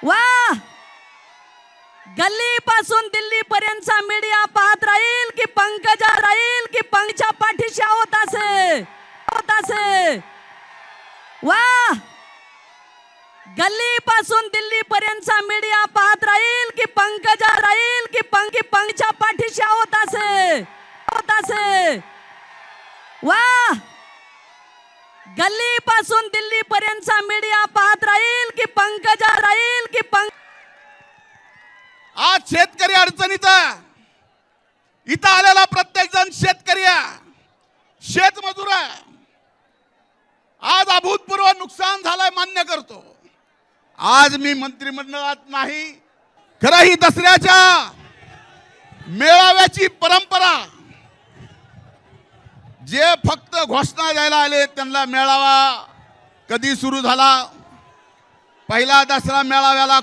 वा गल्ली पासून दिल्ली पर्यंतचा मीडिया पाहत राहील की पंकजा राहील की पंकच्या पाठीशी होत असे वा गल्ली पासून दिल्ली पर्यंतचा मीडिया पाहत राहील की पंकजा राहील की पंकच्या पाठीशी होत असे वा गल्ली पासून दिल्ली पर्यंतचा मीडिया पाहत राहील की पंकजा राहील की आज शेतकरी अडचणीत इथं आलेला प्रत्येक जण शेतकरी शेतमजूर आज अभूतपूर्व नुकसान झालंय मान्य करतो। आज मी मंत्रिमंडळात नाही, खरं ही दसऱ्याच्या मेळाव्याची परंपरा जे फक्त घोषणा द्यायला आले त्यांना मेळावा कधी सुरू झाला, पहिला दसरा मेळाव्याला